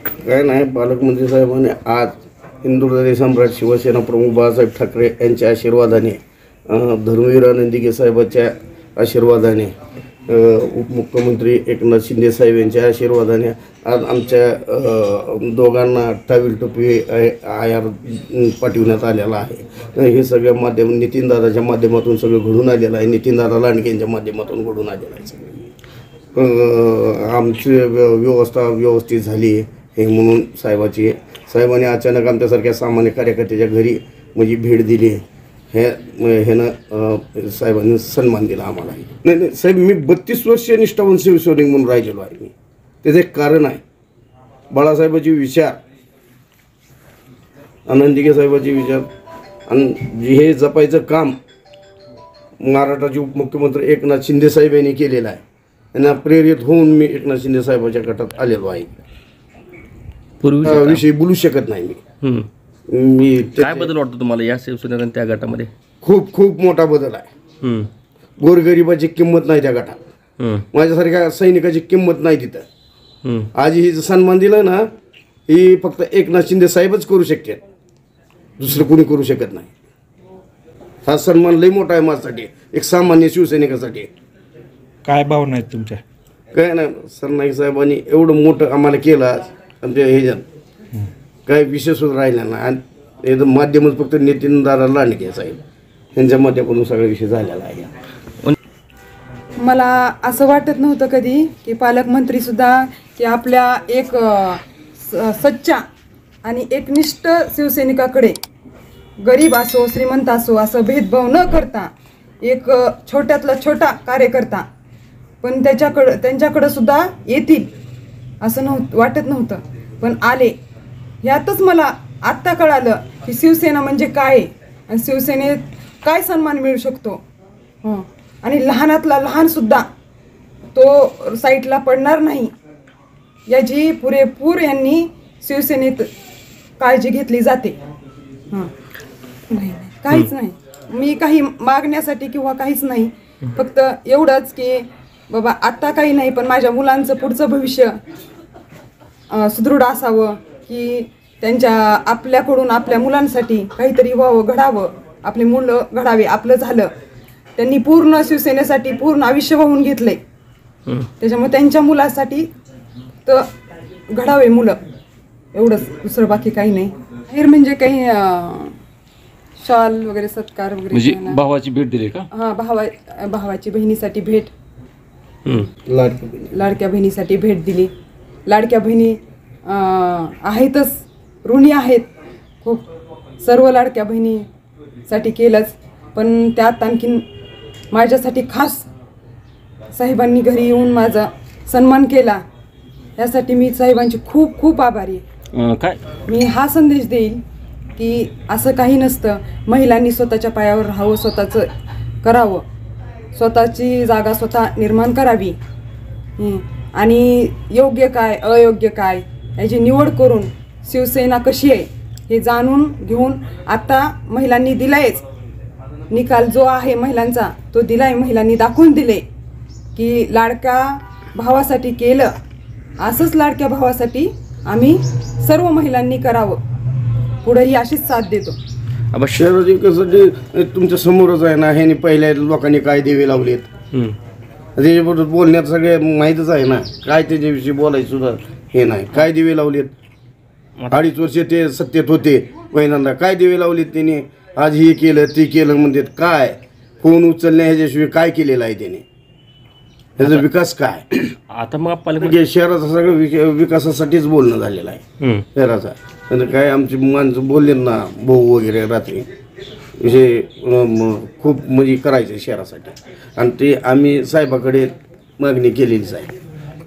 काय नाही, पालकमंत्री साहेबांनी आज हिंदुहृदय सम्राट शिवसेना प्रमुख बाळासाहेब ठाकरे यांच्या आशीर्वादाने, धर्मवीर आनंदीगे साहेबांच्या आशीर्वादाने, उपमुख्यमंत्री एकनाथ शिंदे साहेब यांच्या आशीर्वादाने आज आमच्या दोघांना टावेल टोपी आयार पाठविण्यात आलेला आहे. हे सगळ्या नितीनदादाच्या माध्यमातून सगळं घडून आलेलं आहे. नितीनदादा लांडगे यांच्या माध्यमातून घडून आलेलं आहे. सगळं आमची व्यवस्था व्यवस्थित झाली हे म्हणून साहेबांनी अचानक आमच्यासारख्या सामान्य कार्यकर्त्याच्या घरी म्हणजे भेट दिली. ह्यानं साहेबांनी सन्मान दिला आम्हाला. नाही साहेब, मी 32 वर्ष निष्ठावंत शिवसैनिक म्हणून राहिलेलो आहे. मी त्याचं एक कारण आहे. बाळासाहेबांचे विचार, आनंदीगे साहेबांचे विचार आणि हे जपायचं काम महाराष्ट्राचे उपमुख्यमंत्री एकनाथ शिंदे साहेब यांनी केलेलं आहे. त्यांना प्रेरित होऊन मी एकनाथ शिंदे साहेबांच्या गटात आलेलो आहे. विषयी बोलू शकत नाही मी. काय बदल वाटतो तुम्हाला या शिवसेनेत आणि त्या गटामध्ये? खूप मोठा बदल आहे. गोरगरिबाची किंमत नाही त्या गटात. माझ्यासारख्या सैनिकाची किंमत नाही तिथं. आज ही सन्मान दिला ना, ही फक्त एकनाथ शिंदे साहेबच करू शकतात, दुसरं कोणी करू शकत नाही. हा सन्मान लई मोठा आहे माझ्यासाठी, एक सामान्य शिवसैनिकासाठी. काय भावना आहेत तुमच्या? काय नाही, सरनाईक साहेबांनी एवढं मोठं आम्हाला केलं आज आमच्या ह्याच्यात, काय विशेष राहिला ना. आणि एकदम माध्यमच फक्त नितीनदादा लांडगे साहेब यांच्या माध्यमातून सगळा विषय झालेला आहे. मला असं वाटत नव्हतं कधी की पालकमंत्रीसुद्धा की आपल्या एक सच्चा आणि एकनिष्ठ शिवसैनिकाकडे, गरीब असो श्रीमंत असो असं भेदभाव न करता, एक छोट्यातला छोटा कार्यकर्ता पण त्यांच्याकडं सुद्धा येतील असं वाटत नव्हतं, पण आले. ह्यातच मला आत्ता कळालं की शिवसेना म्हणजे काय आणि शिवसेनेत काय सन्मान मिळू शकतो. आणि लहानातला लहानसुद्धा तो साईटला पडणार नाही याची पुरेपूर यांनी शिवसेनेत काळजी घेतली जाते. नाही, काहीच नाही. मी काही मागण्यासाठी किंवा काहीच नाही, फक्त एवढंच की बाबा आत्ता काही नाही, पण माझ्या मुलांचं पुढचं भविष्य सुदृढ असावं, की आपल्याकडून आपल्या मुलांसाठी काहीतरी व्हावं, घडावं, आपले मुलं घडावे. आपलं झालं, त्यांनी पूर्ण शिवसेनेसाठी पूर्ण आयुष्य वाहून घेतलंय, त्याच्यामुळे त्यांच्या मुलासाठी तर घडावे मुलं, एवढंच, दुसरं बाकी काही नाही. बाहेर म्हणजे काही शॉल वगैरे सत्कार वगैरे. म्हणजे भावाची भेट दिली का? हां, भावाची बहिणीसाठी भेट, लाडक्या बहिणीसाठी भेट दिली. लाडक्या बहिणी आहेतच, ऋणी आहेत खूप, सर्व लाडक्या बहिणीसाठी केलंच, पण त्यात आणखीन माझ्यासाठी खास साहेबांनी घरी येऊन माझा सन्मान केला, यासाठी मी साहेबांची खूप आभारी आहे. काय मी हा संदेश देईल की असं काही नसतं. महिलांनी स्वतःच्या पायावर राहावं, स्वतःचं करावं, स्वतःची जागा स्वतः निर्माण करावी आणि योग्य काय अयोग्य काय याची निवड करून शिवसेना कशी आहे हे जाणून घेऊन आता महिलांनी दिलायच निकाल, जो आहे महिलांचा तो दिलाय. महिलांनी दाखवून दिले की लाडक्या भावासाठी केलं, असंच लाडक्या भावासाठी आम्ही सर्व महिलांनी करावं. पुढेही अशीच साथ देतो. शहराच्या विकासासाठी तुमच्या समोरच आहे ना, ह्यानी पहिल्या लोकांनी काय दिवे लावलेत, त्याच्याबद्दल बोलण्यात सगळे माहीतच आहे ना. काय त्याच्याविषयी बोलायचं सुद्धा हे नाही. काय दिवे लावलेत, 2.5 वर्ष ते सत्तेत होते, पहिल्यांदा काय दिवे लावलेत त्यांनी. आज हे केलं ते केलं म्हणतात. काय फोन उचलण्या ह्याच्याशिवाय काय केलेलं आहे त्याने, त्याचा विकास काय? आता मग शहराचा सगळं विकासासाठीच बोलणं झालेलं आहे शहराचा. काय आमची माणसं बोलले ना, भाऊ वगैरे रात्री विषय खूप म्हणजे करायचं शहरासाठी, आणि ते आम्ही साहेबाकडे मागणी केलेलीच आहे.